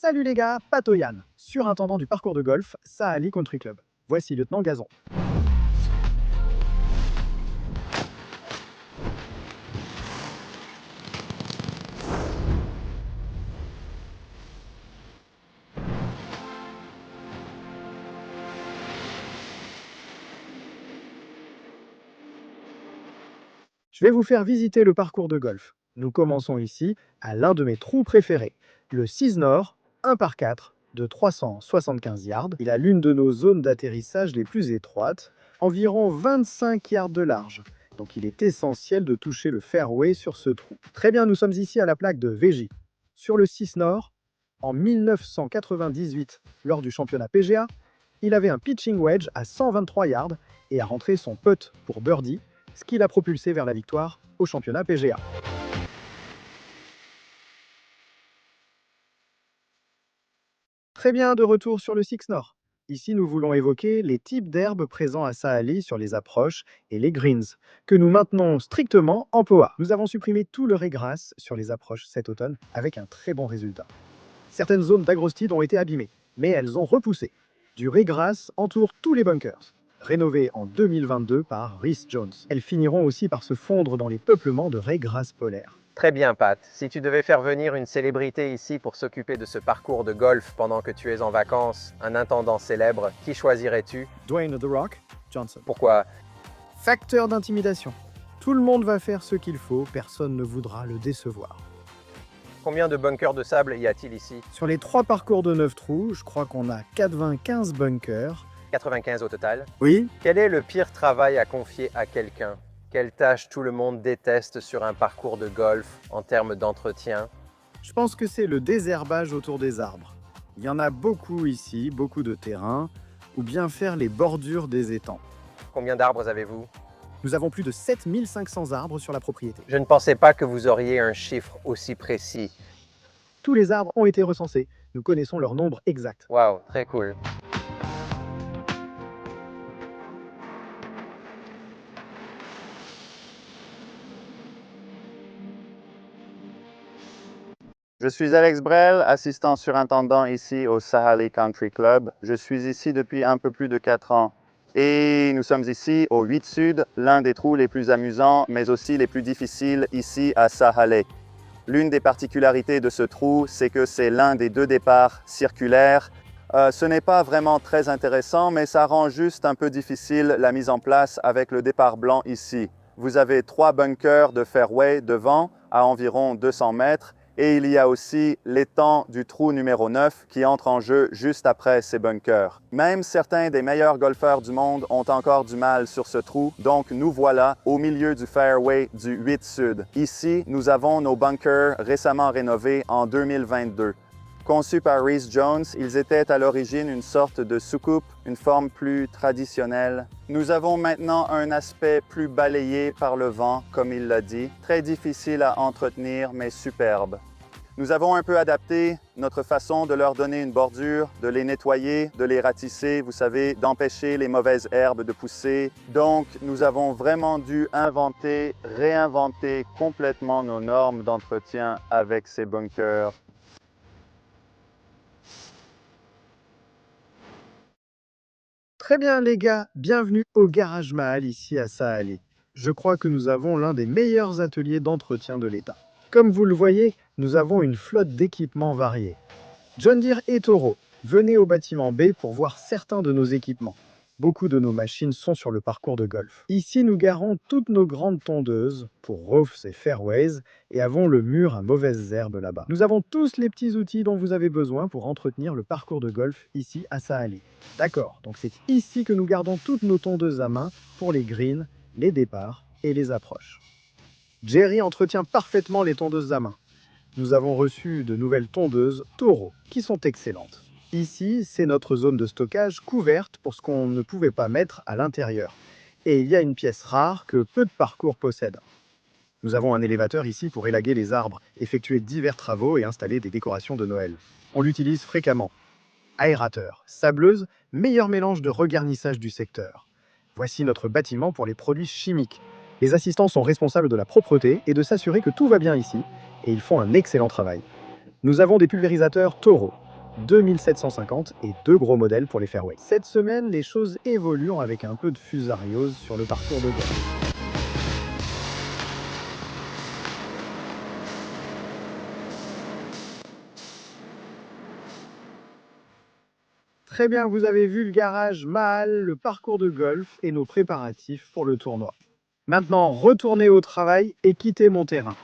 Salut les gars, Patoyan, surintendant du parcours de golf, Saali Country Club. Voici Lieutenant Gazon. Je vais vous faire visiter le parcours de golf. Nous commençons ici à l'un de mes trous préférés, le 6 Nord, 1 par 4 de 375 yards. Il a l'une de nos zones d'atterrissage les plus étroites, environ 25 yards de large. Donc il est essentiel de toucher le fairway sur ce trou. Très bien, nous sommes ici à la plaque de VJ. Sur le 6 Nord, en 1998, lors du championnat PGA, il avait un pitching wedge à 123 yards et a rentré son putt pour birdie, ce qui l'a propulsé vers la victoire au championnat PGA. Très bien, de retour sur le Six Nord. Ici, nous voulons évoquer les types d'herbes présents à Saali sur les approches et les greens, que nous maintenons strictement en POA. Nous avons supprimé tout le régras sur les approches cet automne avec un très bon résultat. Certaines zones d'agrostide ont été abîmées, mais elles ont repoussé. Du régras entoure tous les bunkers, rénovés en 2022 par Rhys Jones. Elles finiront aussi par se fondre dans les peuplements de régras polaires. Très bien, Pat. Si tu devais faire venir une célébrité ici pour s'occuper de ce parcours de golf pendant que tu es en vacances, un intendant célèbre, qui choisirais-tu? Dwayne The Rock Johnson. Pourquoi? Facteur d'intimidation. Tout le monde va faire ce qu'il faut, personne ne voudra le décevoir. Combien de bunkers de sable y a-t-il ici? Sur les 3 parcours de 9 trous, je crois qu'on a 95 bunkers. 95 au total. Oui, Quel est le pire travail à confier à quelqu'un? Quelle tâche tout le monde déteste sur un parcours de golf en termes d'entretien? je pense que c'est le désherbage autour des arbres. Il y en a beaucoup ici, beaucoup de terrain, ou bien faire les bordures des étangs. Combien d'arbres avez-vous? Nous avons plus de 7500 arbres sur la propriété. Je ne pensais pas que vous auriez un chiffre aussi précis. Tous les arbres ont été recensés. Nous connaissons leur nombre exact. Waouh, très cool. Je suis Alex Brel, assistant surintendant ici au Saali Country Club. Je suis ici depuis un peu plus de 4 ans. Et nous sommes ici au 8 Sud, l'un des trous les plus amusants, mais aussi les plus difficiles ici à Saali. L'une des particularités de ce trou, c'est que c'est l'un des 2 départs circulaires. Ce n'est pas vraiment très intéressant, mais ça rend juste un peu difficile la mise en place avec le départ blanc ici. Vous avez 3 bunkers de fairway devant, à environ 200 mètres, et il y a aussi l'étang du trou numéro 9 qui entre en jeu juste après ces bunkers. Même certains des meilleurs golfeurs du monde ont encore du mal sur ce trou, donc nous voilà au milieu du fairway du 8 Sud. Ici, nous avons nos bunkers récemment rénovés en 2022. Conçus par Rhys Jones, ils étaient à l'origine une sorte de soucoupe, une forme plus traditionnelle. Nous avons maintenant un aspect plus balayé par le vent, comme il l'a dit, très difficile à entretenir mais superbe. Nous avons un peu adapté notre façon de leur donner une bordure, de les nettoyer, de les ratisser, vous savez, d'empêcher les mauvaises herbes de pousser. Donc, nous avons vraiment dû inventer, réinventer complètement nos normes d'entretien avec ces bunkers. Très bien les gars, bienvenue au Garage Mahal ici à Saali. Je crois que nous avons l'un des meilleurs ateliers d'entretien de l'État. Comme vous le voyez, nous avons une flotte d'équipements variés. John Deere et Toro, venez au bâtiment B pour voir certains de nos équipements. Beaucoup de nos machines sont sur le parcours de golf. Ici, nous garons toutes nos grandes tondeuses pour roofs et fairways et avons le mur à mauvaises herbes là-bas. Nous avons tous les petits outils dont vous avez besoin pour entretenir le parcours de golf ici à Saali. D'accord, donc c'est ici que nous gardons toutes nos tondeuses à main pour les greens, les départs et les approches. Jerry entretient parfaitement les tondeuses à main. Nous avons reçu de nouvelles tondeuses Toro qui sont excellentes. Ici, c'est notre zone de stockage couverte pour ce qu'on ne pouvait pas mettre à l'intérieur. Et il y a une pièce rare que peu de parcours possèdent. Nous avons un élévateur ici pour élaguer les arbres, effectuer divers travaux et installer des décorations de Noël. On l'utilise fréquemment. Aérateur, sableuse, meilleur mélange de regarnissage du secteur. Voici notre bâtiment pour les produits chimiques. Les assistants sont responsables de la propreté et de s'assurer que tout va bien ici, et ils font un excellent travail. Nous avons des pulvérisateurs Toro. 2750 et 2 gros modèles pour les fairways. Cette semaine, les choses évoluent avec un peu de fusariose sur le parcours de golf. Très bien, vous avez vu le garage Mahal, le parcours de golf et nos préparatifs pour le tournoi. Maintenant, retournez au travail et quittez mon terrain.